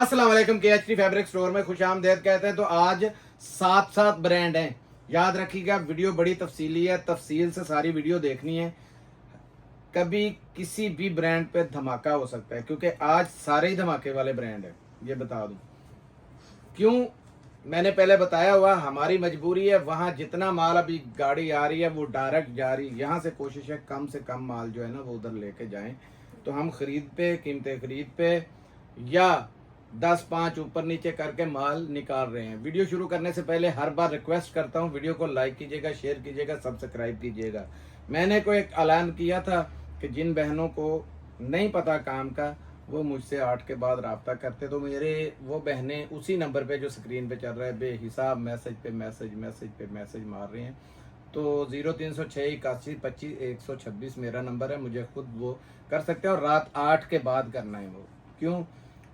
अस्सलाम वालेकुम। KHT fabric store में खुशामदीद कहते हैं। तो आज 7 ब्रांड हैं, याद रखिएगा। वीडियो बड़ी तफसीली है, तफसील से सारी वीडियो देखनी है। कभी किसी भी ब्रांड पे धमाका हो सकता है, क्योंकि आज सारे ही धमाके वाले ब्रांड हैं। ये बता दूं क्यों, मैंने पहले बताया हुआ, हमारी मजबूरी है। वहां जितना माल अभी गाड़ी आ रही है वो डायरेक्ट जा रही है। यहाँ से कोशिश है कम से कम माल जो है ना वो उधर लेके जाएं। तो हम खरीद पे, कीमतें खरीद पे या 10-5 ऊपर नीचे करके माल निकाल रहे हैं। वीडियो शुरू करने से पहले हर बार रिक्वेस्ट करता हूं, वीडियो को लाइक कीजिएगा, शेयर कीजिएगा, सब्सक्राइब कीजिएगा। मैंने कोई एक ऐलान किया था कि जिन बहनों को नहीं पता काम का वो मुझसे 8 के बाद रब्ता करते, तो मेरे वो बहनें उसी नंबर पे जो स्क्रीन पे चल रहा है बेहिसाब मैसेज पे मैसेज मार रही हैं। तो 03068125 मेरा नंबर है, मुझे खुद वो कर सकते हैं। और रात 8 के बाद करना है वो। क्यों,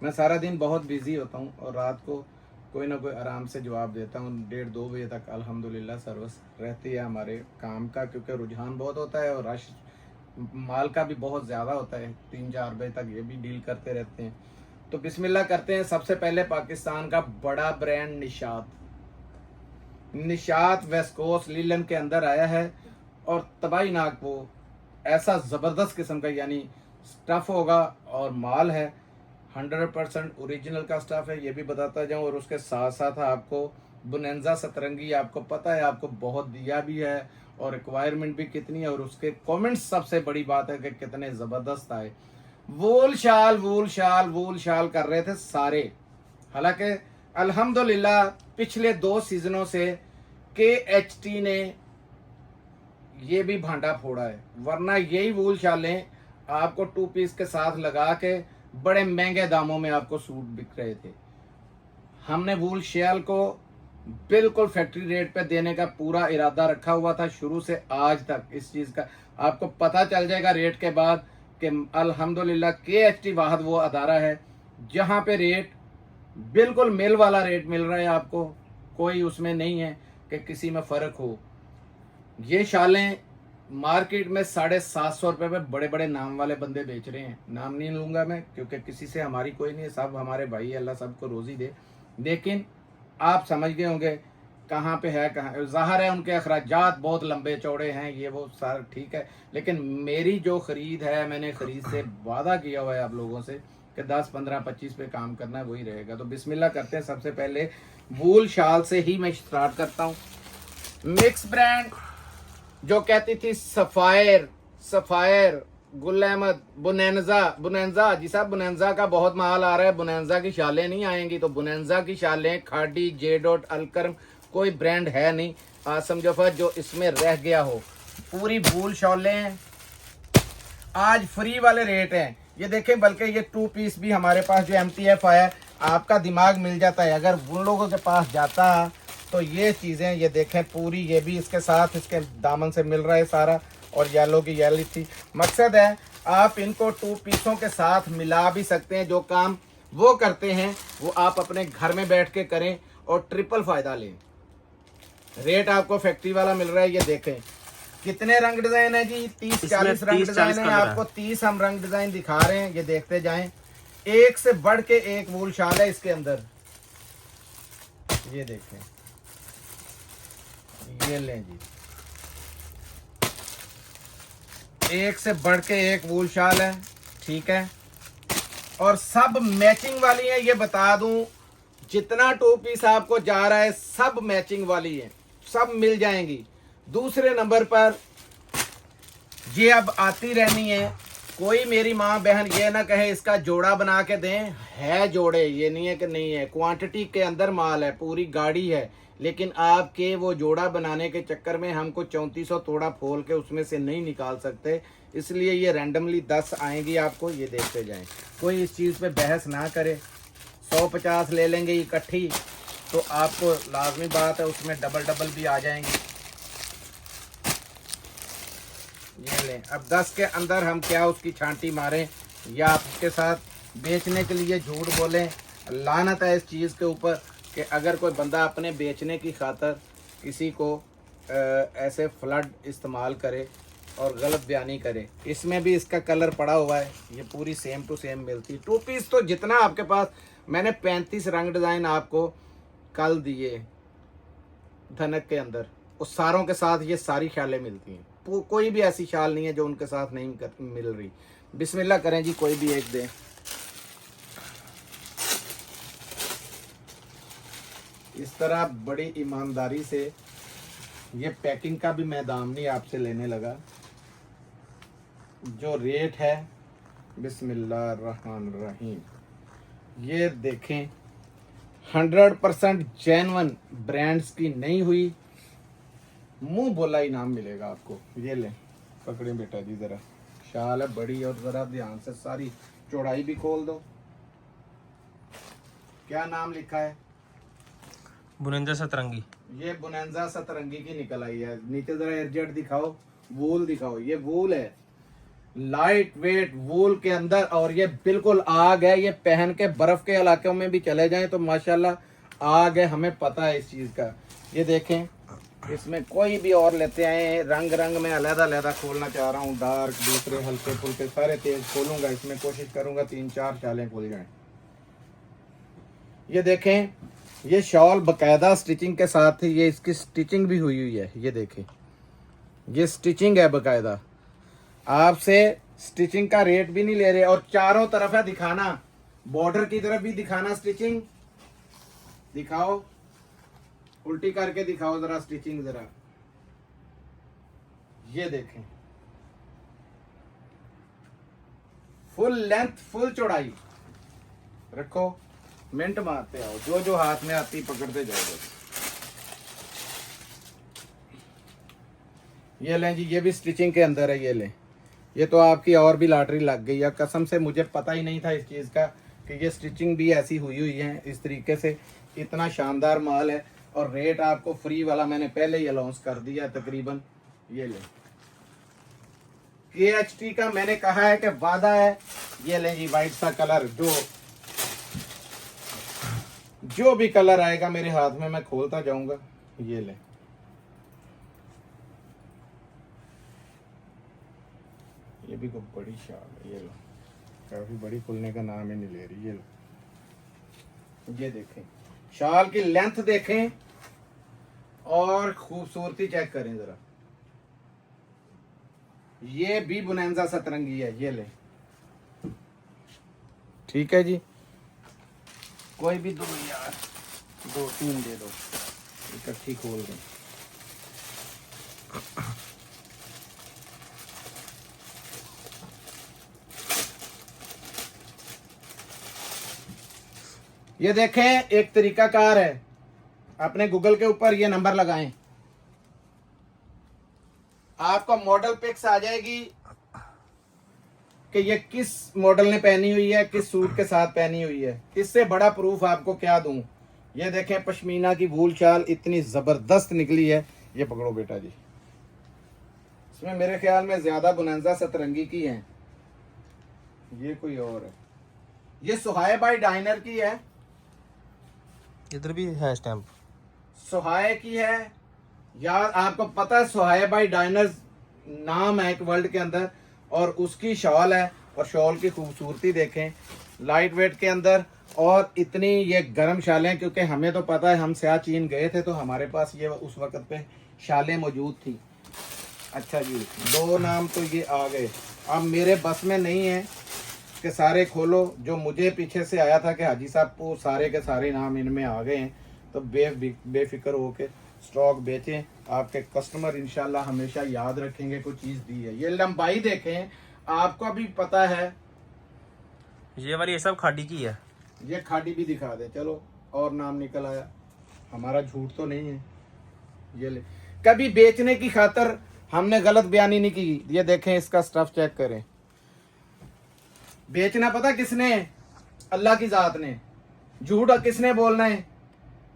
मैं सारा दिन बहुत बिजी होता हूँ और रात को कोई ना कोई आराम से जवाब देता हूँ। 1:30-2 बजे तक अल्हम्दुलिल्लाह सर्विस रहती है हमारे काम का, क्योंकि रुझान बहुत होता है और रश माल का भी बहुत ज़्यादा होता है। 3-4 बजे तक ये भी डील करते रहते हैं। तो बिस्मिल्लाह करते हैं। सबसे पहले पाकिस्तान का बड़ा ब्रांड निशात वेस्कोस लीलन के अंदर आया है और तबाही नाक वो ऐसा ज़बरदस्त किस्म का यानी स्टफ़ होगा और माल है 100% ओरिजिनल का स्टफ है, ये भी बताता जाऊं। और उसके साथ साथ आपको बुनेंजा सतरंगी आपको पता है, आपको बहुत दिया भी है और रिक्वायरमेंट भी कितनी है। और उसके कमेंट्स सबसे बड़ी बात है कि कितने ज़बरदस्त आए। वूल शाल कर रहे थे सारे। हालांकि अल्हम्दुलिल्लाह पिछले 2 सीजनों से KHT ने ये भी भांडा फोड़ा है, वरना यही वूल शालें आपको 2 पीस के साथ लगा के बड़े महंगे दामों में आपको सूट बिक रहे थे। हमने वूल शाल को बिल्कुल फैक्ट्री रेट पे देने का पूरा इरादा रखा हुआ था शुरू से आज तक। इस चीज़ का आपको पता चल जाएगा रेट के बाद कि अल्हम्दुलिल्लाह KHT वाहद वो अदारा है जहाँ पे रेट बिल्कुल मिल वाला रेट मिल रहा है आपको। कोई उसमें नहीं है कि किसी में फ़र्क हो। ये शालें मार्केट में 750 रुपये में बड़े बड़े नाम वाले बंदे बेच रहे हैं। नाम नहीं लूंगा मैं, क्योंकि किसी से हमारी कोई नहीं है, सब हमारे भाई, अल्लाह सबको रोज़ी दे। लेकिन आप समझ गए होंगे कहाँ पे है, कहाँ ज़ाहिर है उनके अखराजात बहुत लंबे चौड़े हैं, ये वो सारा ठीक है। लेकिन मेरी जो ख़रीद है, मैंने ख़रीद से वादा किया हुआ है आप लोगों से कि 10, 15, 25 पे काम करना है, वही रहेगा। तो बिस्मिल्लाह करते हैं। सबसे पहले वूल शाल से ही मैं स्टार्ट करता हूँ। मिक्स ब्रांड जो कहती थी सफायर गुल अहमद बुनेंजा जी साहब, बुनेंजा का बहुत माल आ रहा है। बुनेंजा की शालें नहीं आएंगी, तो बुनेंजा की शालें खाडी, जेडोट, अलकरम कोई ब्रांड है नहीं आसम जफर जो इसमें रह गया हो। पूरी वूल शालें आज फ्री वाले रेट हैं। ये देखें, बल्कि ये 2 पीस भी हमारे पास जो MTF आया, आपका दिमाग मिल जाता है अगर उन लोगों के पास जाता। तो ये चीज़ें ये देखें पूरी, ये भी इसके साथ इसके दामन से मिल रहा है सारा। और येलो की येली थी। मकसद है आप इनको 2 पीसों के साथ मिला भी सकते हैं। जो काम वो करते हैं वो आप अपने घर में बैठ के करें और ट्रिपल फ़ायदा लें। रेट आपको फैक्ट्री वाला मिल रहा है। ये देखें कितने रंग डिज़ाइन है जी, 30-40 रंग डिज़ाइन है। आपको 30 हम रंग डिज़ाइन दिखा रहे हैं, ये देखते जाएं। एक से बढ़ के एक वूल शाल है इसके अंदर। ये देखें, ये लें जी, एक से बढ़ के एक वूल शाल है, ठीक है। और सब मैचिंग वाली है। ये बता दूं, जितना 2 पीस आपको जा रहा है सब मैचिंग वाली है, सब मिल जाएंगी। दूसरे नंबर पर ये अब आती रहनी है। कोई मेरी माँ बहन ये ना कहे इसका जोड़ा बना के दें, है जोड़े, ये नहीं है कि नहीं है। क्वांटिटी के अंदर माल है, पूरी गाड़ी है। लेकिन आपके वो जोड़ा बनाने के चक्कर में हमको 3400 तोड़ा खोल के उसमें से नहीं निकाल सकते, इसलिए ये रैंडमली 10 आएंगी आपको। ये देखते जाएं, कोई इस चीज़ पे बहस ना करे। 150 ले लेंगे इकट्ठी तो आपको लाजमी बात है उसमें डबल भी आ जाएंगी। ये लें। अब 10 के अंदर हम क्या उसकी छांटी मारें या आपके साथ बेचने के लिए झूठ बोलें। लानत है इस चीज़ के ऊपर कि अगर कोई बंदा अपने बेचने की खातर किसी को ऐसे फ्लड इस्तेमाल करे और गलत बयानी करे। इसमें भी इसका कलर पड़ा हुआ है, ये पूरी सेम टू सेम मिलती है। 2 पीस तो जितना आपके पास, मैंने 35 रंग डिज़ाइन आपको कल दिए धनक के अंदर, उस सारों के साथ ये सारी शालें मिलती हैं। कोई भी ऐसी शाल नहीं है जो उनके साथ नहीं मिल रही। बिस्मिल्लाह करें जी, कोई भी एक दें। इस तरह बड़ी ईमानदारी से, ये पैकिंग का भी मैं दाम नहीं आपसे लेने लगा। जो रेट है, बिस्मिल्लाहिर्रहमानिर्रहीम, ये देखें 100% जेन्युइन ब्रांड्स की नहीं हुई, मुंह बोला इनाम मिलेगा आपको। ये लें, पकड़े बेटा जी, ज़रा शाल है बड़ी, और ज़रा ध्यान से सारी चौड़ाई भी खोल दो। क्या नाम लिखा है? बुनंजा सतरंगी। ये बुनंजा सतरंगी की निकल आई है। नीचे जरा एयरजेट दिखाओ, वूल दिखाओ। ये वूल है, लाइट वेट वूल के अंदर, और ये बिल्कुल आग है। ये पहन के बर्फ के इलाकों में भी चले जाएं तो माशाल्लाह आग है, हमें पता है इस चीज़ का। ये देखें, इसमें कोई भी और लेते आए, रंग रंग में अलग-अलग खोलना चाह रहा हूँ, डार्क, दूसरे हल्के फुल्के सारे तेज खोलूंगा। इसमें कोशिश करूंगा 3-4 शालें खुल जाएं। ये देखें, ये शॉल बकायदा स्टिचिंग के साथ ही, ये इसकी स्टिचिंग भी हुई है। ये देखें, ये स्टिचिंग है बकायदा। आपसे स्टिचिंग का रेट भी नहीं ले रहे, और चारों तरफ है दिखाना, बॉर्डर की तरफ भी दिखाना। स्टिचिंग दिखाओ, उल्टी करके दिखाओ जरा स्टिचिंग जरा। ये देखें, फुल लेंथ फुल चौड़ाई। रखो, मिनट मारते आओ, जो जो हाथ में आती पकड़ते जाओ। ये लें जी, ये भी स्टिचिंग के अंदर है। ये लें, ये तो आपकी और भी लॉटरी लग गई है। कसम से मुझे पता ही नहीं था इस चीज़ का कि ये स्टिचिंग भी ऐसी हुई हुई है इस तरीके से। इतना शानदार माल है, और रेट आपको फ्री वाला मैंने पहले ही अनाउंस कर दिया तकरीबन। ये लें, KHT का मैंने कहा है कि वादा है। ये लें जी, वाइट सा कलर, जो भी कलर आएगा मेरे हाथ में मैं खोलता जाऊंगा। ये लें, ये भी कोई बड़ी शाल है। ये लो, काफी बड़ी, खुलने का नाम ही नहीं ले रही। ये लो, ये देखें, शाल की लेंथ देखें और खूबसूरती चेक करें जरा। ये भी बुनंजा सतरंगी है। ये ले, ठीक है जी। कोई भी दो यार, 2-3 दे दो, इकट्ठी खोल दें। ये देखें, एक तरीकाकार है, अपने गूगल के ऊपर ये नंबर लगाएं, आपको मॉडल पिक्स आ जाएगी कि ये किस मॉडल ने पहनी हुई है, किस सूट के साथ पहनी हुई है। इससे बड़ा प्रूफ आपको क्या दूं। ये देखें, पश्मीना की वूल शाल इतनी जबरदस्त निकली है। ये पकड़ो बेटा जी, इसमें मेरे ख्याल में ज्यादा बुनंजा सतरंगी की है, ये कोई और है। ये सुहाय बाई डाइनर की है, इधर भी है स्टैंप, सुहाय की है। यार आपको पता है सुहाय बाई डाइनर नाम है एक वर्ल्ड के अंदर, और उसकी शॉल है। और शॉल की खूबसूरती देखें, लाइट वेट के अंदर, और इतनी ये गर्म शालें, क्योंकि हमें तो पता है, हम सियाचीन गए थे तो हमारे पास ये उस वक्त पे शालें मौजूद थी। अच्छा जी, 2 नाम तो ये आ गए। अब मेरे बस में नहीं है कि सारे खोलो, जो मुझे पीछे से आया था कि हाजी साहब को सारे के सारे नाम इनमें आ गए हैं, तो बेफिक्र होके स्टॉक बेचें। आपके कस्टमर इंशाल्लाह हमेशा याद रखेंगे कोई चीज़ दी है। ये लंबाई देखें, आपको भी पता है। ये वाली ये सब खाड़ी की है। ये खाड़ी भी दिखा दे, चलो, और नाम निकल आया, हमारा झूठ तो नहीं है। ये ले, कभी बेचने की खातर हमने गलत बयानी नहीं की। ये देखें, इसका स्टफ चेक करें। बेचना पता किसने? अल्लाह की जात ने। झूठ किसने बोलना है?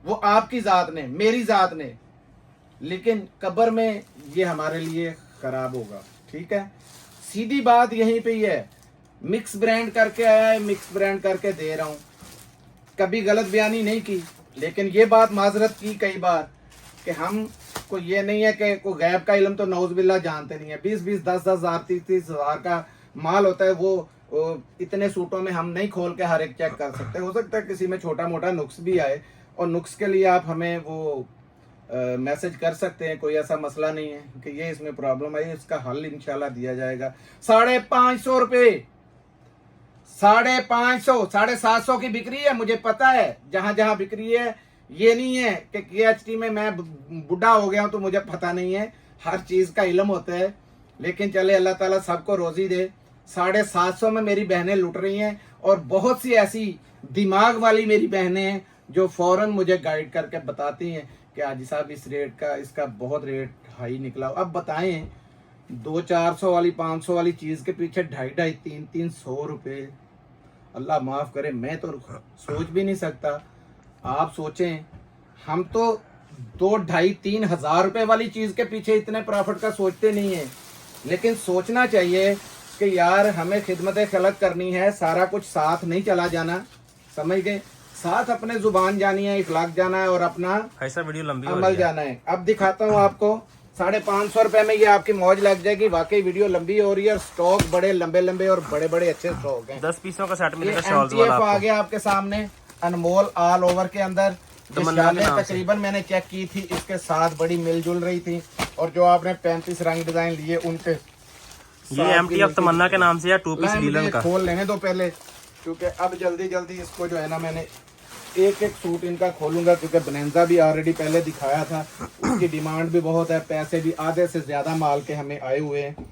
वो आपकी जात ने, मेरी जात ने। लेकिन कब्र में ये हमारे लिए खराब होगा। ठीक है, सीधी बात यहीं पे ही है। मिक्स ब्रांड करके आया है, मिक्स ब्रांड करके दे रहा हूं। कभी गलत बयानी नहीं की, लेकिन ये बात माजरत की कई बार कि हम इसको ये नहीं है कि कोई गैब का इल्म तो नौज़बिल्ला जानते नहीं है। 20-20, 10-10 हज़ार, 30-30 हज़ार का माल होता है। वो इतने सूटों में हम नहीं खोल के हर एक चेक कर सकते। हो सकता है किसी में छोटा मोटा नुक्स भी आए, और नुक्स के लिए आप हमें वो मैसेज कर सकते हैं। कोई ऐसा मसला नहीं है कि ये इसमें प्रॉब्लम आई, इसका हल इंशाल्लाह दिया जाएगा। 550 रुपये, 550, 750 की बिक्री है। मुझे पता है जहां जहां बिक्री है। ये नहीं है कि KHT में मैं बुढ़ा हो गया हूं तो मुझे पता नहीं है, हर चीज का इल्म होता है। लेकिन चले अल्लाह ताला सबको रोजी दे। 750 में मेरी बहनें लुट रही हैं, और बहुत सी ऐसी दिमाग वाली मेरी बहनें हैं जो फौरन मुझे गाइड करके बताती हैं कि हाजी साहब इस रेट का, इसका बहुत रेट हाई निकला। अब बताएं 200-400 वाली, 500 वाली चीज के पीछे 250, 300 रुपये। अल्लाह माफ करे, मैं तो सोच भी नहीं सकता। आप सोचें, हम तो 2-2.5-3 हज़ार रुपए वाली चीज के पीछे इतने प्रॉफिट का सोचते नहीं है। लेकिन सोचना चाहिए कि यार हमें खिदमत खलक करनी है, सारा कुछ साथ नहीं चला जाना, समझ गए। साथ अपने जुबान जानी है, इखलाक जाना है, और अपना ऐसा वीडियो लंबी हो अमल रही है। जाना है। अब दिखाता हूँ आपको 550 रुपए में ये आपकी मौज लग जाएगी। वाकई वीडियो लंबी हो रही है, और स्टॉक बड़े लंबे लंबे और बड़े बड़े अच्छे स्टॉक हैं। 10 पीसों का सेट ये मिलेगा शॉल्स वाला MTF आ आपको। गया आपके सामने, अनमोल ऑल ओवर के अंदर। तमन्ना के नाम से। तकरीबन मैंने चेक की थी, इसके साथ बड़ी मिलजुल रही थी। और जो आपने 35 रंग डिजाइन लिए उनके ये MTF तमन्ना के नाम से या 2 पीस लीलन का। खोल लेने दो पहले, क्योंकि अब जल्दी जल्दी इसको जो है ना, मैंने एक एक सूट इनका खोलूंगा, क्योंकि बनेंजा भी ऑलरेडी पहले दिखाया था, उसकी डिमांड भी बहुत है, पैसे भी आधे से ज्यादा माल के हमें आए हुए हैं।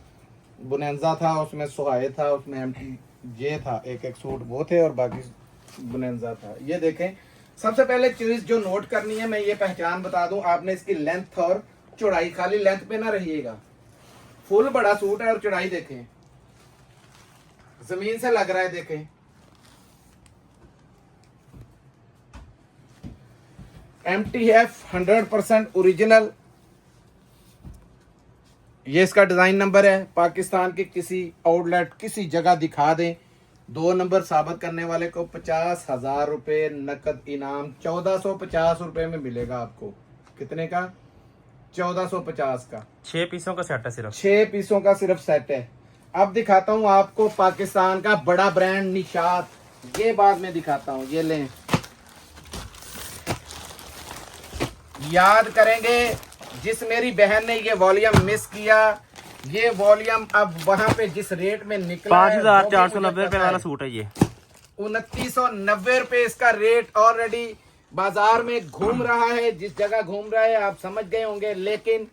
बुनेंजा था, उसमें सुहाए था, उसमें MTJ था, एक एक सूट वो थे, और बाकी बुनेंजा था। ये देखें, सबसे पहले चीज जो नोट करनी है, मैं ये पहचान बता दूं, आपने इसकी लेंथ और चौड़ाई, खाली लेंथ पे ना रहिएगा। फुल बड़ा सूट है और चौड़ाई देखें, जमीन से लग रहा है। देखें, MTF 100% ओरिजिनल। ये इसका डिजाइन नंबर है। पाकिस्तान के किसी आउटलेट, किसी जगह दिखा दें, 2 नंबर साबित करने वाले को 50,000 रुपए नकद इनाम 1450 रुपए में मिलेगा आपको। कितने का? 1450 का। 6 पीसों का सेट है सिर्फ। 6 पीसों का सिर्फ सेट है। अब दिखाता हूं आपको पाकिस्तान का बड़ा ब्रांड निशात, ये बाद में दिखाता हूं। ये लें, याद करेंगे जिस मेरी बहन ने ये वॉल्यूम मिस किया, ये वॉल्यूम अब वहां पे जिस रेट में निकला 5,490 रुपए वाला सूट है ये। 2990 रुपए इसका रेट ऑलरेडी बाजार में घूम रहा है। जिस जगह घूम रहा है आप समझ गए होंगे। लेकिन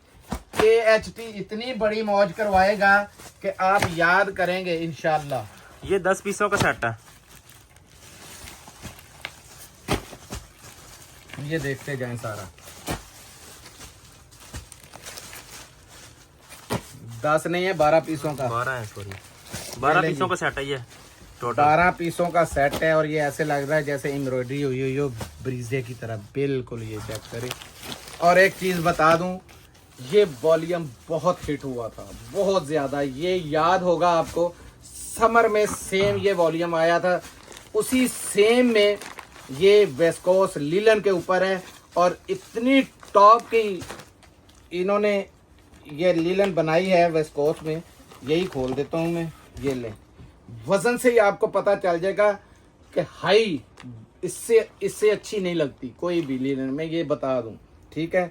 KHT इतनी बड़ी मौज करवाएगा कि आप याद करेंगे इंशाल्लाह। ये 10 पीसों का सेट है। ये देखते जाएं सारा। 10 नहीं है, 12 पीसों का। 12 है, सॉरी 12 पीसों का सेट है ये टोटल। 12 पीसों का सेट है, और ये ऐसे लग रहा है जैसे एम्ब्रॉयडरी हुई हुई हो ब्रीजे की तरह, बिल्कुल। ये चेक करें। और एक चीज बता दूं, ये वॉल्यूम बहुत हिट हुआ था, बहुत ज्यादा। ये याद होगा आपको, समर में सेम ये वॉल्यूम आया था, उसी सेम में ये वेस्कोस लीलन के ऊपर है। और इतनी टॉप की इन्होंने ये लीलन बनाई है वेस्कोस में। यही खोल देता हूं मैं, ये ले, वजन से ही आपको पता चल जाएगा कि हाई इससे अच्छी नहीं लगती कोई भी लीलन में, ये बता दूं, ठीक है।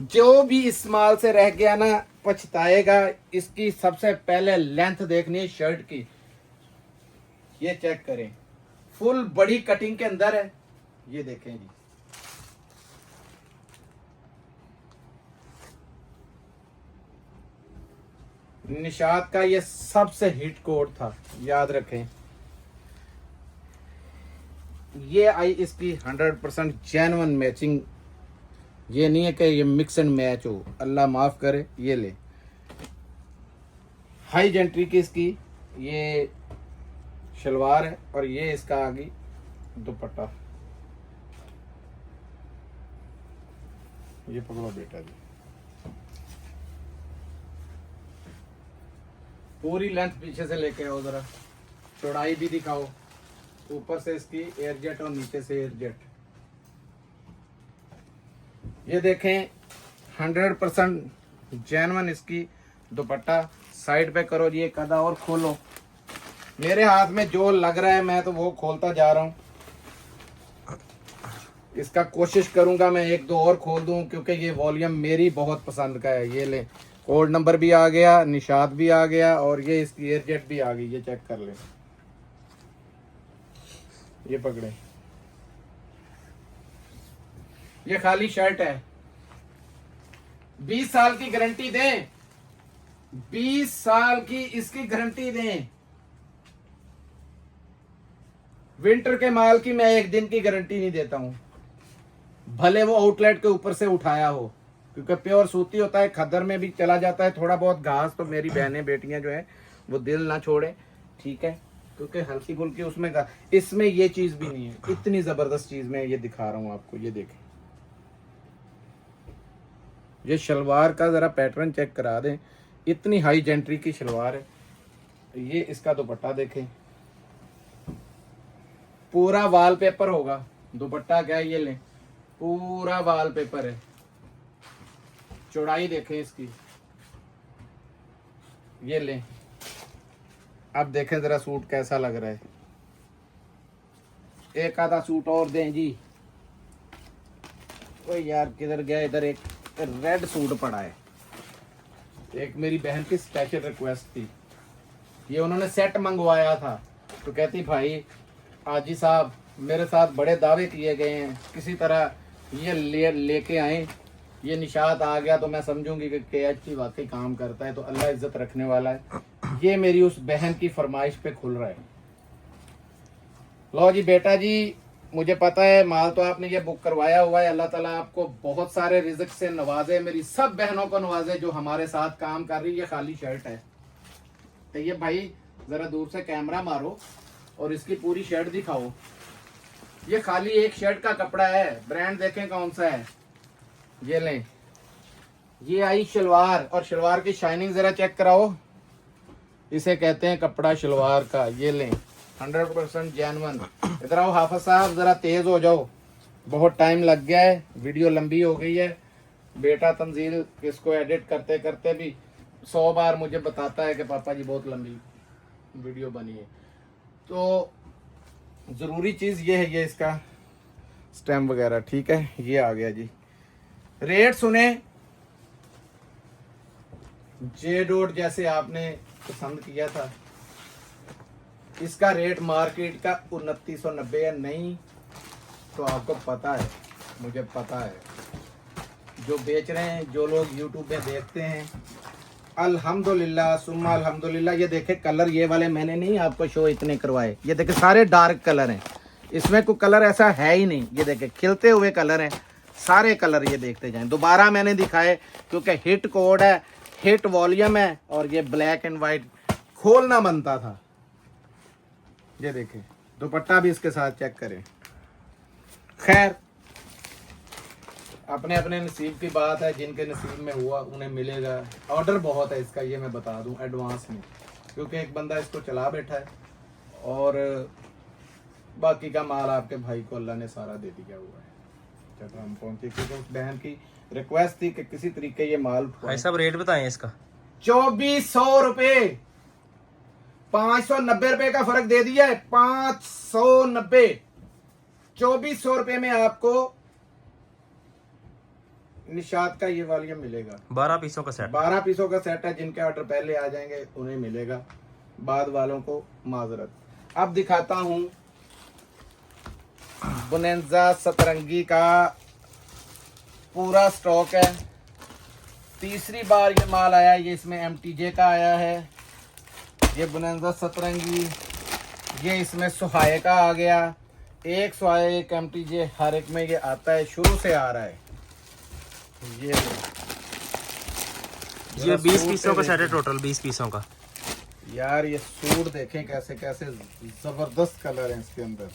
जो भी इस माल से रह गया ना पछताएगा। इसकी सबसे पहले लेंथ देखनी है शर्ट की, ये चेक करें, फुल बड़ी कटिंग के अंदर है। ये देखें जी, निशात का ये सबसे हिट कोड था, याद रखें। ये आई इसकी 100% जेन्युइन मैचिंग। ये नहीं है कि ये मिक्स एंड मैच हो, अल्लाह माफ करे। ये ले, हाई जेंट्री की इसकी ये शलवार है, और ये इसका आगे दुपट्टा। ये पकड़ो बेटा जी, पूरी लेंथ पीछे से लेके आओ, जरा चौड़ाई भी दिखाओ। ऊपर से इसकी एयरजेट और नीचे से एयरजेट। ये देखें 100% जेन्युइन इसकी दुपट्टा। साइड पे करो जी, एक आधा और खोलो। मेरे हाथ में जो लग रहा है मैं तो वो खोलता जा रहा हूँ। इसका कोशिश करूंगा मैं एक दो और खोल दूं, क्योंकि ये वॉल्यूम मेरी बहुत पसंद का है। ये ले, कोड नंबर भी आ गया, निशात भी आ गया, और ये इसकी एयरजेट भी आ गई। ये चेक कर ले, ये पकड़े, ये खाली शर्ट है। 20 साल की गारंटी दें, 20 साल की इसकी गारंटी दें। विंटर के माल की मैं एक दिन की गारंटी नहीं देता हूं, भले वो आउटलेट के ऊपर से उठाया हो, क्योंकि प्योर सूती होता है, खद्दर में भी चला जाता है थोड़ा बहुत घास। तो मेरी बहनें बेटियां जो है वो दिल ना छोड़े, ठीक है, क्योंकि हल्की फुल्की उसमें इसमें ये चीज भी नहीं है। इतनी जबरदस्त चीज मैं ये दिखा रहा हूं आपको। ये देखें, ये शलवार का जरा पैटर्न चेक करा दें, इतनी हाई जेंट्री की शलवार है। ये इसका दुपट्टा देखें, पूरा वॉलपेपर होगा दुपट्टा। क्या ये लें, पूरा वॉलपेपर है। चौड़ाई देखें इसकी, ये लें। अब देखें जरा सूट कैसा लग रहा है। एक आधा सूट और दें जी। ओ यार किधर गया, इधर एक रेड सूट पड़ा है। एक मेरी बहन की स्पेशल रिक्वेस्ट थी, ये उन्होंने सेट मंगवाया था, तो कहती भाई आजी साहब मेरे साथ बड़े दावे किए गए हैं, किसी तरह ये लेके आए। ये निशात आ गया तो मैं समझूंगी कि KHT वाकई काम करता है, तो अल्लाह इज्जत रखने वाला है। ये मेरी उस बहन की फरमाइश पे खुल रहा है। लो जी बेटा जी, मुझे पता है माल तो आपने ये बुक करवाया हुआ है। अल्लाह ताला आपको बहुत सारे रिज़्क से नवाजे, मेरी सब बहनों को नवाजे जो हमारे साथ काम कर रही है। ये खाली शर्ट है, तो ये भाई जरा दूर से कैमरा मारो और इसकी पूरी शर्ट दिखाओ। ये खाली एक शर्ट का कपड़ा है, ब्रांड देखें कौन सा है। ये लें, ये आई शलवार, और शलवार की शाइनिंग जरा चेक कराओ। इसे कहते हैं कपड़ा शलवार का। ये लें, 100% जेन्युइन। इधर आओ हाफिज साहब, जरा तेज हो जाओ, बहुत टाइम लग गया है, वीडियो लंबी हो गई है। बेटा तंजील इसको एडिट करते करते भी 100 बार मुझे बताता है कि पापा जी बहुत लंबी वीडियो बनी है। तो ज़रूरी चीज़ ये है, ये इसका स्टैम्प वगैरह, ठीक है। ये आ गया जी। रेट सुने, जे डॉट जैसे आपने पसंद किया था, इसका रेट मार्केट का 2990 है। नहीं तो आपको पता है, मुझे पता है, जो बेच रहे हैं, जो लोग यूट्यूब में देखते हैं, अल्हम्दुलिल्लाह सुम्मा अल्हम्दुलिल्लाह। ये देखे कलर, ये वाले मैंने नहीं आपको शो इतने करवाए। ये देखे सारे डार्क कलर हैं, इसमें कोई कलर ऐसा है ही नहीं। ये देखे खिलते हुए कलर हैं, सारे कलर ये देखते जाएं। दोबारा मैंने दिखाए क्योंकि हिट कोड है, हिट वॉल्यूम है, और ये ब्लैक एंड वाइट खोलना बनता था। ये देखें, दुपट्टा भी इसके साथ चेक करें। खैर अपने अपने नसीब की बात है, जिनके नसीब में हुआ उन्हें मिलेगा। ऑर्डर बहुत है इसका, ये मैं बता दूं एडवांस में, क्योंकि एक बंदा इसको चला बैठा है और बाकी का माल आपके भाई को अल्लाह ने सारा दे दिया हुआ है। जब हम पहुंचे, क्योंकि उस बहन की रिक्वेस्ट थी कि किसी तरीके ये माल भाई साहब रेट बताएं इसका। 2400 रुपए, 590 रुपए का फर्क दे दिया है। 590, 2400 रुपए में आपको निशात का ये वॉल्यूम मिलेगा। 12 पीसों का सेट, 12 पीसों का सेट है। जिनके ऑर्डर पहले आ जाएंगे उन्हें मिलेगा, बाद वालों को माजरत। अब दिखाता हूं बोनेंजा सतरंगी का पूरा स्टॉक है। तीसरी बार ये माल आया, ये इसमें MTJ का आया है। ये बोनेंजा सतरंगी, ये इसमें सुहाए का आ गया। एक सुहाए एक MTJ हर एक में ये आता है, शुरू से आ रहा है। ये 20 पीसों का सेट है टोटल, 20 पीसों का। यार ये सूट देखें कैसे कैसे जबरदस्त कलर है इसके अंदर।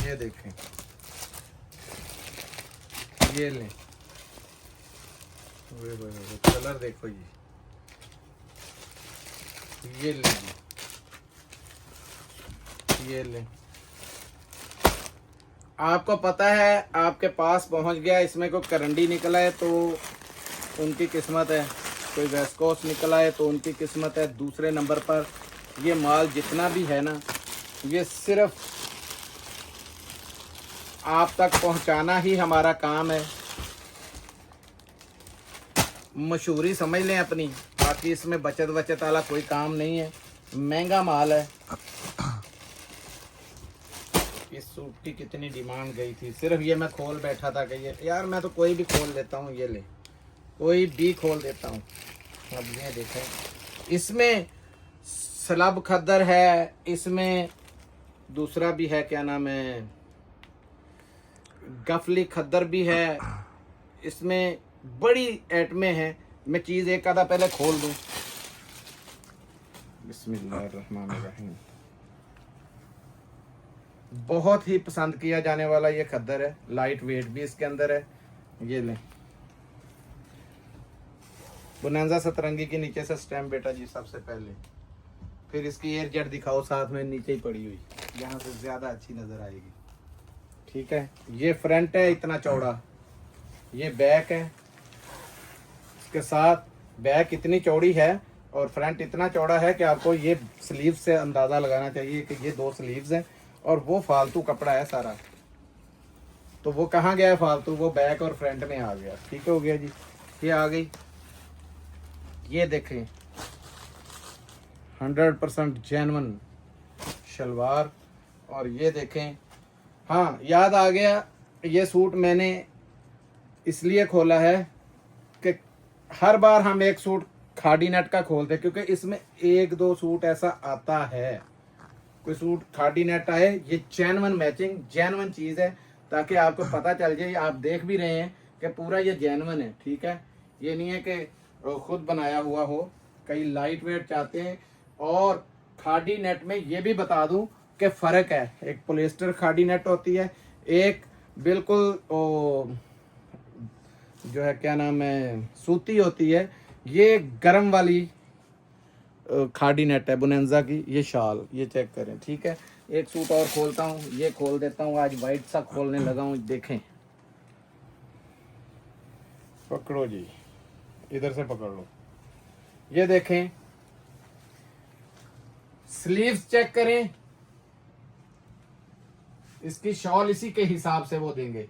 ये देखें, ये लें, कलर देखो ये लें, ये लें। आपको पता है आपके पास पहुंच गया, इसमें कोई करंडी निकला है तो उनकी किस्मत है, कोई वेस्कोस निकला है तो उनकी किस्मत है। दूसरे नंबर पर ये माल जितना भी है ना, ये सिर्फ आप तक पहुंचाना ही हमारा काम है। मशहूरी समझ लें अपनी, बाकी इसमें बचत वाला कोई काम नहीं है। महंगा माल है। इस सूट की कितनी डिमांड गई थी, सिर्फ ये मैं खोल बैठा था कि ये यार मैं तो कोई भी खोल देता हूँ, ये ले कोई भी खोल देता हूँ। अब ये देखें, इसमें सलब खद्दर है, इसमें दूसरा भी है, क्या नाम है, गफली खद्दर भी है, इसमें बड़ी एटमें हैं। मैं चीज़ एक आधा पहले खोल दूं। बिस्मिल्लाहिर्रहमानिर्रहीम। बहुत ही पसंद किया जाने वाला ये खद्दर है, लाइट वेट भी इसके अंदर है। ये लें, बोनांजा सतरंगी के नीचे से स्टैम्प बेटा जी सबसे पहले, फिर इसकी एयर जेट दिखाओ साथ में, नीचे ही पड़ी हुई, यहाँ से ज़्यादा अच्छी नज़र आएगी। ठीक है, ये फ्रंट है इतना चौड़ा, ये बैक है, इसके साथ बैक इतनी चौड़ी है और फ्रंट इतना चौड़ा है कि आपको ये स्लीव से अंदाज़ा लगाना चाहिए कि ये 2 स्लीव्स हैं और वो फालतू कपड़ा है सारा। तो वो कहाँ गया है फालतू, वो बैक और फ्रंट में आ गया। ठीक हो गया जी, ये आ गई। ये देखें 100% जेन्युइन शलवार। और ये देखें, हाँ याद आ गया, ये सूट मैंने इसलिए खोला है कि हर बार हम एक सूट खाड़ी नेट का खोलते हैं, क्योंकि इसमें 1-2 सूट ऐसा आता है, कोई सूट खाड़ी नेट आए, ये जेन्युइन मैचिंग जेन्युइन चीज़ है, ताकि आपको पता चल जाए। आप देख भी रहे हैं कि पूरा ये जेन्युइन है। ठीक है, ये नहीं है कि खुद बनाया हुआ हो, कई लाइट वेट चाहते हैं। और खाड़ी नेट में ये भी बता दूं कि फ़र्क है, एक पॉलिएस्टर खाड़ी नेट होती है, एक बिल्कुल जो है क्या नाम है सूती होती है। ये गर्म वाली खाड़ी नेट है बोनांजा की, ये शाल, ये चेक करें। ठीक है, एक सूट और खोलता हूँ, ये खोल देता हूँ, आज वाइट सा खोलने लगा हूँ। देखें, पकड़ो जी, इधर से पकड़ लो, ये देखें, स्लीव्स चेक करें, इसकी शॉल इसी के हिसाब से वो देंगे।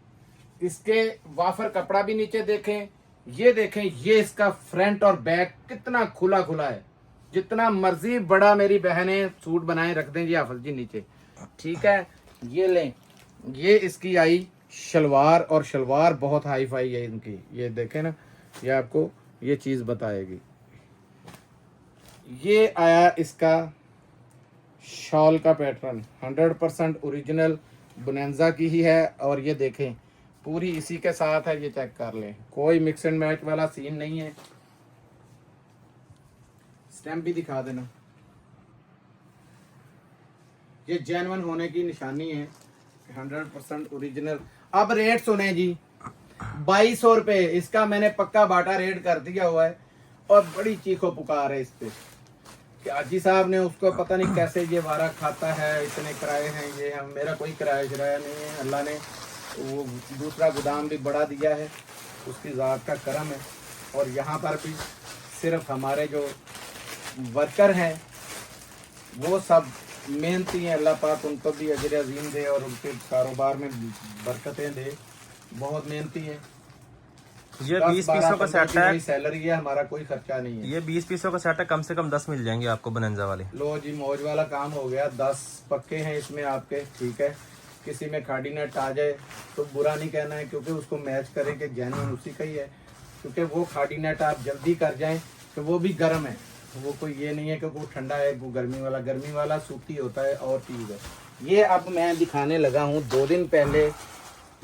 इसके वाफर कपड़ा भी नीचे देखें, ये देखें, ये इसका फ्रंट और बैक कितना खुला खुला है। जितना मर्जी बड़ा मेरी बहनें सूट बनाए रख दें जी हाफिज जी नीचे। ठीक है, ये लें, ये इसकी आई शलवार, और शलवार बहुत हाई फाई है इनकी। ये देखें ना, ये आपको ये चीज़ बताएगी। ये आया इसका शॉल का पैटर्न, 100% ओरिजिनल बोनांजा की ही है। और ये देखें पूरी इसी के साथ है, ये चेक कर लें, कोई मिक्स एंड मैच वाला सीन नहीं है। स्टैम्प भी दिखा देना, ये जेन्युइन होने की निशानी है, 100% ओरिजिनल। अब रेट सुने जी, 2200 रुपये इसका मैंने पक्का बाटा रेट कर दिया हुआ है। और बड़ी चीखो पुकार है इस पे कि हाजी साहब ने उसको पता नहीं कैसे ये वारा खाता है, इतने किराए हैं, ये हम, मेरा कोई किराया नहीं है, अल्लाह ने वो दूसरा गोदाम भी बढ़ा दिया है, उसकी ज़ात का करम है। और यहाँ पर भी सिर्फ हमारे जो वर्कर हैं वो सब मेहनती हैं, अल्लाह पाक उनको भी अजर अजीम दे और उनके कारोबार में बरकतें दे, बहुत मेहनती हैं। ये 20 पीसों का सेट है, सैलरी है, हमारा कोई खर्चा नहीं है। ये 20 पीसों का सेट है, कम से कम 10 मिल जाएंगे आपको बोनांजा वाले। लो जी, मौज वाला काम हो गया, 10 पक्के हैं इसमें आपके। ठीक है, किसी में खाड़ी नेट आ जाए तो बुरा नहीं कहना है, क्योंकि उसको मैच करें कि जेन्युइन उसी का ही है। क्योंकि वो खाड़ी नेट आप जल्दी कर जाएं तो वो भी गर्म है, वो कोई ये नहीं है कि वो ठंडा है, वो गर्मी वाला सूती होता है और चीज़ है। ये अब मैं दिखाने लगा हूँ, 2 दिन पहले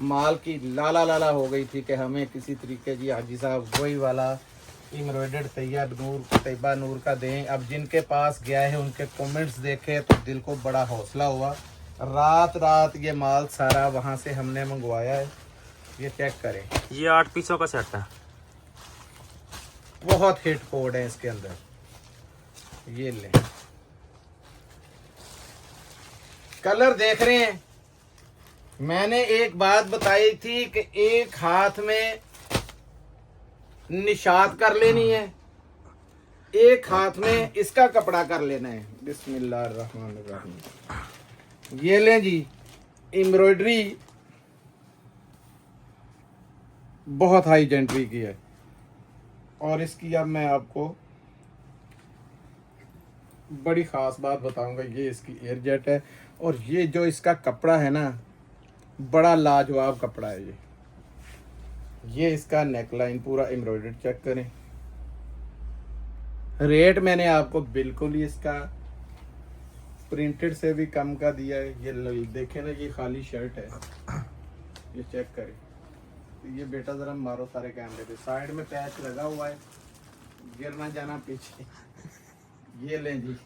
माल की लाला हो गई थी कि हमें किसी तरीके जी हाजी साहब वही वाला एम्ब्रॉयडर्ड तैयबा नूर का दें। अब जिनके पास गया है उनके कमेंट्स देखे तो दिल को बड़ा हौसला हुआ। रात ये माल सारा वहाँ से हमने मंगवाया है, ये चेक करें। ये 8 पीसों का सेट है, बहुत हिट कोड है इसके अंदर। ये लें, कलर देख रहे हैं, मैंने एक बात बताई थी कि एक हाथ में निशात कर लेनी है, एक हाथ में इसका कपड़ा कर लेना है। बिस्मिल्लाहिर्रहमानिर्रहीम। ये लें जी, एम्ब्रॉयडरी बहुत हाई जेंट्री की है। और इसकी अब मैं आपको बड़ी ख़ास बात बताऊंगा। ये इसकी एयर जेट है और ये जो इसका कपड़ा है ना, बड़ा लाजवाब कपड़ा है। ये इसका नेकलाइन पूरा एम्ब्रॉयडर्ड चेक करें। रेट मैंने आपको बिल्कुल ही इसका प्रिंटेड से भी कम का दिया है। ये देखें ना, ये खाली शर्ट है, ये चेक करें। ये बेटा ज़रा मारो सारे कैमरे पे, साइड में पैच लगा हुआ है, गिरना जाना पीछे। ये लें जी,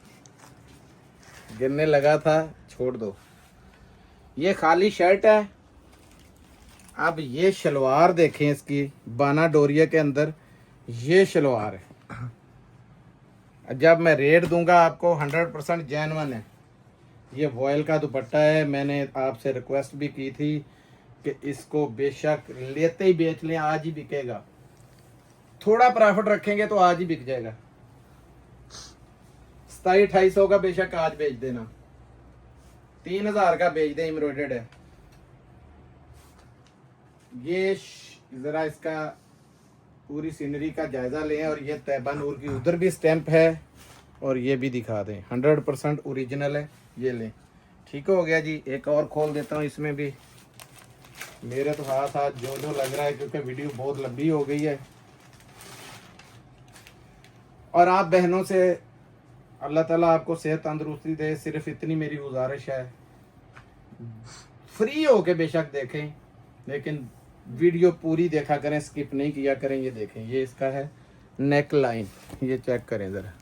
गिरने लगा था, छोड़ दो। ये खाली शर्ट है। अब ये शलवार देखें इसकी, बाना डोरिया के अंदर ये शलवार है। जब मैं रेट दूंगा आपको 100% जेन्युइन है। ये वॉयल का दुपट्टा है। मैंने आपसे रिक्वेस्ट भी की थी कि इसको बेशक लेते ही बेच लें, आज ही बिकेगा। थोड़ा प्रॉफिट रखेंगे तो आज ही बिक जाएगा। 2700-2800 का बेशक आज बेच देना, 3000 का बेच दें, एम्ब्रॉयडर्ड है। ये जरा इसका पूरी सीनरी का जायजा लें। और ये तैयबा नूर की उधर भी स्टैंप है और ये भी दिखा दें, 100% ओरिजिनल है। ये लें, ठीक हो गया जी। एक और खोल देता हूँ, इसमें भी मेरे तो हाथ जो लग रहा है, क्योंकि वीडियो बहुत लंबी हो गई है। और आप बहनों से अल्लाह ताला आपको सेहत तंदुरुस्ती दे, सिर्फ इतनी मेरी गुजारिश है। फ्री हो के बेशक देखें, लेकिन वीडियो पूरी देखा करें, स्किप नहीं किया करें। ये देखें, ये इसका है नेक लाइन, ये चेक करें ज़रा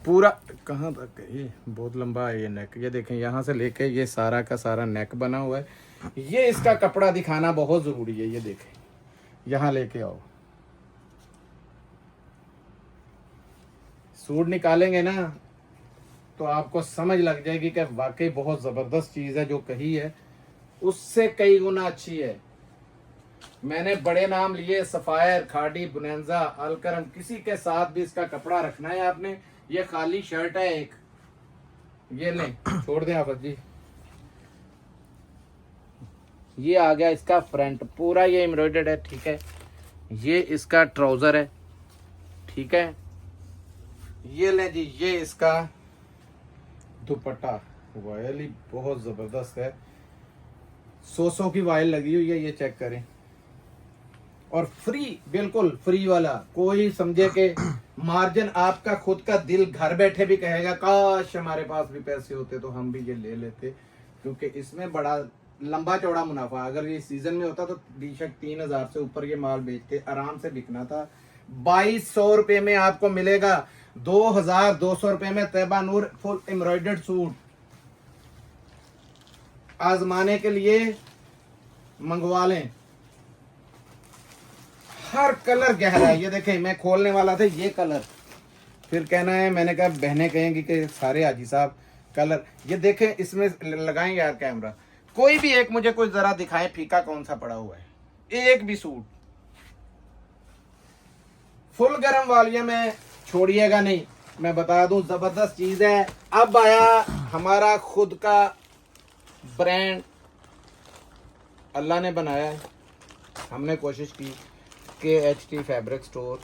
पूरा कहाँ तक है। ये बहुत लंबा है ये नेक। ये देखें, यहाँ से लेके ये सारा का सारा नेक बना हुआ है। ये इसका कपड़ा दिखाना बहुत ज़रूरी है। ये देखें, यहाँ लेके आओ, सूट निकालेंगे ना तो आपको समझ लग जाएगी कि वाकई बहुत ज़बरदस्त चीज़ है। जो कही है उससे कई गुना अच्छी है। मैंने बड़े नाम लिए, सफायर, खाड़ी, बुनेंजा, अलकरम, किसी के साथ भी इसका कपड़ा रखना है आपने। ये खाली शर्ट है एक, ये लें, छोड़ दें आफत जी। ये आ गया इसका फ्रंट, पूरा ये एम्ब्रॉयडर्ड है, ठीक है। ये इसका ट्राउजर है, ठीक है। ये लें जी, ये इसका दुपट्टा, वायल ही बहुत जबरदस्त है। 100 की वायल लगी हुई है, ये चेक करें। और फ्री, बिल्कुल फ्री वाला। कोई समझे कि मार्जिन, आपका खुद का दिल घर बैठे भी कहेगा काश हमारे पास भी पैसे होते तो हम भी ये ले लेते, क्योंकि इसमें बड़ा लंबा चौड़ा मुनाफा। अगर ये सीजन में होता तो बेशक 3000 से ऊपर ये माल बेचते, आराम से बिकना था। 2200 रुपये में आपको मिलेगा 2200 रुपये में तैयबा नूर फुल एम्ब्रॉयडर्ड सूट। आजमाने के लिए मंगवा लें। हर कलर गहरा है। ये देखें, मैं खोलने वाला था ये कलर, फिर कहना है, मैंने कहा बहनें कहेंगी कि सारे हाजी साहब कलर। ये देखें, इसमें लगाएं यार कैमरा, कोई भी एक मुझे कोई जरा दिखाएं फीका कौन सा पड़ा हुआ है, एक भी सूट। फुल गरम वालिया में छोड़िएगा नहीं, मैं बता दूं जबरदस्त चीज है। अब आया हमारा खुद का ब्रांड, अल्लाह ने बनाया है, हमने कोशिश की। KHT फैब्रिक स्टोर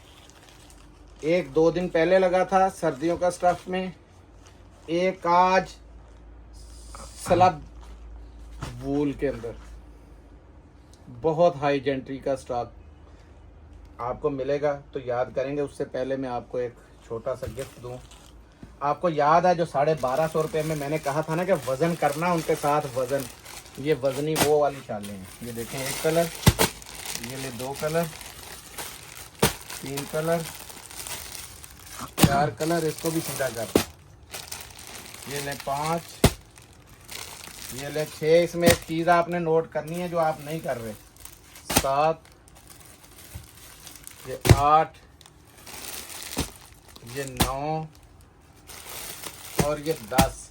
1-2 दिन पहले लगा था सर्दियों का स्टफ में, एक आज सलब वूल के अंदर बहुत हाई जेंट्री का स्टॉक आपको मिलेगा। तो याद करेंगे, उससे पहले मैं आपको एक छोटा सा गिफ्ट दूं। आपको याद है जो 1250 रुपये में मैंने कहा था ना कि वजन करना उनके साथ वजन, ये वजनी वो वाली शालें हैं। ये देखें, एक कलर, ये ले 2 कलर, 3 कलर, 4 कलर, इसको भी सीधा कर, ये ले 5, ये ले 6। इसमें एक चीज़ आपने नोट करनी है जो आप नहीं कर रहे, 7, ये 8, ये 9 और ये 10।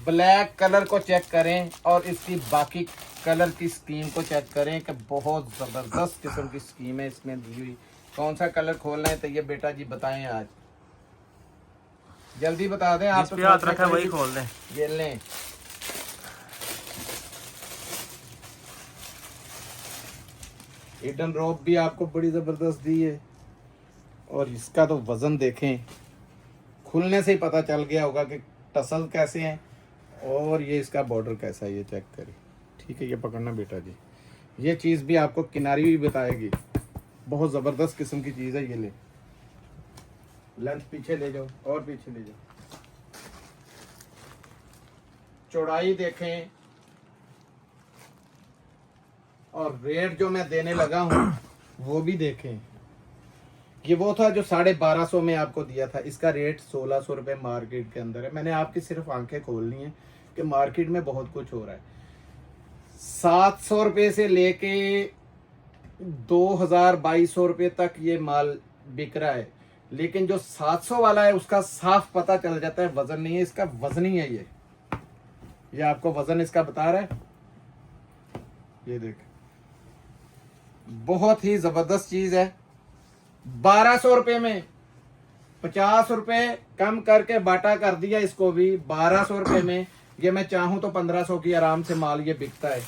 ब्लैक कलर को चेक करें और इसकी बाकी कलर की स्कीम को चेक करें कि बहुत ज़बरदस्त किस्म की स्कीम है इसमें दी हुई। कौन सा कलर खोलना है तो ये बेटा जी बताएं, आज जल्दी बता दें। आप जिस पे हाथ रखा है वही खोल दें। ये लें, हिडन रोप भी आपको बड़ी ज़बरदस्त दी है। और इसका तो वज़न देखें, खुलने से ही पता चल गया होगा कि टसल कैसे हैं और ये इसका बॉर्डर कैसा है, ये चेक करें। ठीक है, ये पकड़ना बेटा जी, ये चीज़ भी आपको किनारी भी बताएगी। बहुत ज़बरदस्त किस्म की चीज़ है। ये ले, लेंथ पीछे ले जाओ और पीछे ले जाओ, चौड़ाई देखें और रेट जो मैं देने लगा हूँ वो भी देखें। ये वो था जो 1250 में आपको दिया था, इसका रेट 1600 रुपये मार्केट के अंदर है। मैंने आपकी सिर्फ आंखें खोलनी है कि मार्केट में बहुत कुछ हो रहा है। 700 रुपये से लेके 2200 रुपये तक ये माल बिक रहा है, लेकिन जो 700 वाला है उसका साफ पता चल जाता है, वजन नहीं है इसका, वजन ही है ये आपको वजन इसका बता रहा है। ये देख, बहुत ही जबरदस्त चीज है। 1200 रुपये में 50 रुपये कम करके बाटा कर दिया इसको भी 1200 रुपये में। ये मैं चाहूं तो 1500 की आराम से माल ये बिकता है,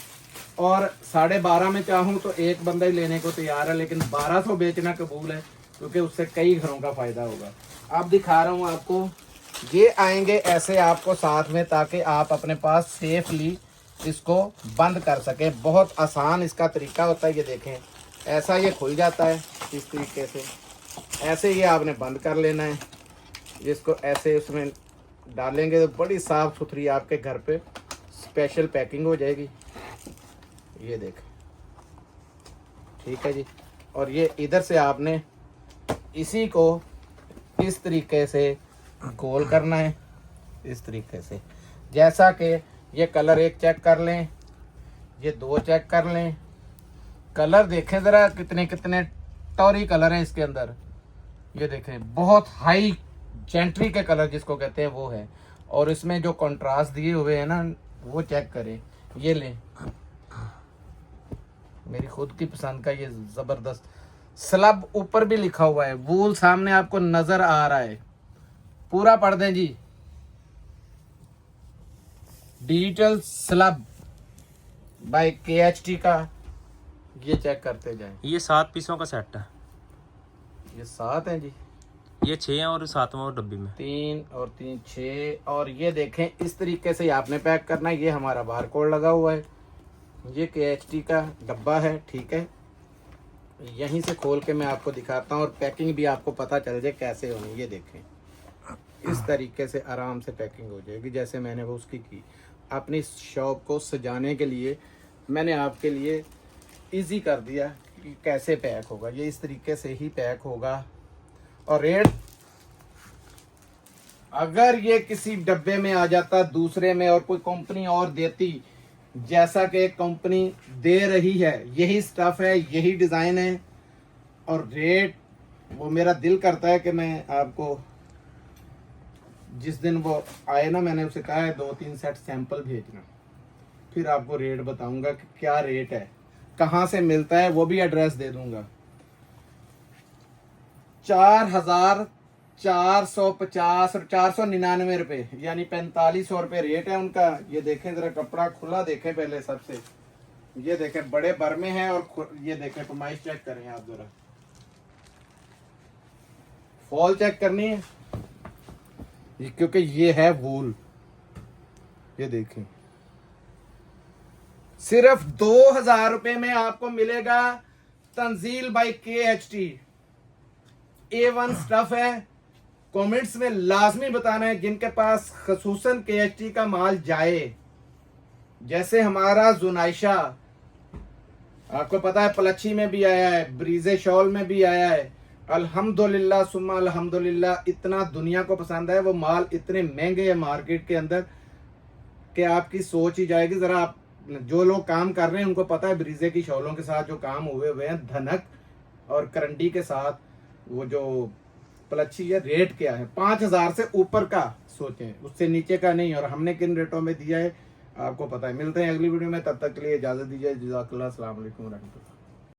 और 12.5 में चाहूं तो एक बंदा ही लेने को तैयार है, लेकिन 1200 बेचना कबूल है क्योंकि उससे कई घरों का फायदा होगा। अब दिखा रहा हूं आपको, ये आएंगे ऐसे आपको साथ में, ताकि आप अपने पास सेफली इसको बंद कर सकें। बहुत आसान इसका तरीका होता है। ये देखें, ऐसा ये खुल जाता है इस तरीके से, ऐसे ये आपने बंद कर लेना है। इसको ऐसे उसमें डालेंगे तो बड़ी साफ सुथरी आपके घर पे स्पेशल पैकिंग हो जाएगी। ये देख, ठीक है जी। और ये इधर से आपने इसी को इस तरीके से गोल करना है, इस तरीके से। जैसा कि ये कलर एक चेक कर लें, ये दो चेक कर लें। कलर देखें ज़रा, कितने कितने टॉरी कलर हैं इसके अंदर। ये देखें, बहुत हाई जेंट्री के कलर जिसको कहते हैं वो है। और इसमें जो कंट्रास्ट दिए हुए हैं ना, वो चेक करें। ये लें, मेरी खुद की पसंद का ये ज़बरदस्त स्लब, ऊपर भी लिखा हुआ है, वूल सामने आपको नज़र आ रहा है। पूरा पढ़ दें जी, डिजिटल स्लब बाय KHT का। ये चेक करते जाएं। ये 7 पीसों का सेट है। ये 7 हैं जी, ये 6 हैं और 7वां डब्बी में 3 और 3 6। और ये देखें, इस तरीके से आपने पैक करना है। ये हमारा बार कोड लगा हुआ है, ये KHT का डब्बा है, ठीक है। यहीं से खोल के मैं आपको दिखाता हूँ और पैकिंग भी आपको पता चल जाए कैसे होनी। ये देखें, इस तरीके से आराम से पैकिंग हो जाएगी जैसे मैंने वो उसकी की। अपनी शॉप को सजाने के लिए मैंने आपके लिए इजी कर दिया कि कैसे पैक होगा। ये इस तरीके से ही पैक होगा। और रेट, अगर ये किसी डब्बे में आ जाता दूसरे में और कोई कंपनी और देती, जैसा कि एक कंपनी दे रही है, यही स्टफ है, यही डिज़ाइन है और रेट, वो मेरा दिल करता है कि मैं आपको जिस दिन वो आए ना, मैंने उसे कहा है 2-3 सेट सैंपल भेजना, फिर आपको रेट बताऊंगा कि क्या रेट है, कहाँ से मिलता है, वो भी एड्रेस दे दूंगा। 4450 और 499 रुपये, यानी 4500 रुपये रेट है उनका। ये देखें जरा, कपड़ा खुला देखें पहले सबसे। ये देखें, बड़े बर में है। और ये देखें, पैमाइश चेक करें आप जरा, फॉल चेक करनी है क्योंकि ये है वूल। ये देखें, सिर्फ 2000 रुपये में आपको मिलेगा Tanzeel bye KHT। A1 stuff है। कमेंट्स में लाजमी बताना है जिनके पास खसूसन KHT का माल जाए। जैसे हमारा जुनाइशा, आपको पता है पलच्छी में भी आया है, ब्रीजे शॉल में भी आया है। अल्हम्दुलिल्लाह सुम्मा अल्हम्दुलिल्लाह, इतना दुनिया को पसंद है। वो माल इतने महंगे है मार्केट के अंदर कि आपकी सोच ही जाएगी। जरा आप, जो लोग काम कर रहे हैं उनको पता है ब्रीजे की शॉलों के साथ जो काम हुए हुए हैं, धनक और करंडी के साथ, वो जो पलच्छी है, रेट क्या है 5000 से ऊपर का सोचें, उससे नीचे का नहीं। और हमने किन रेटों में दिया है आपको पता है। मिलते हैं अगली वीडियो में, तब तक के लिए इजाजत दीजिए। जज़ाकल्लाह, अस्सलाम वालेकुम रहमतुल्लाह।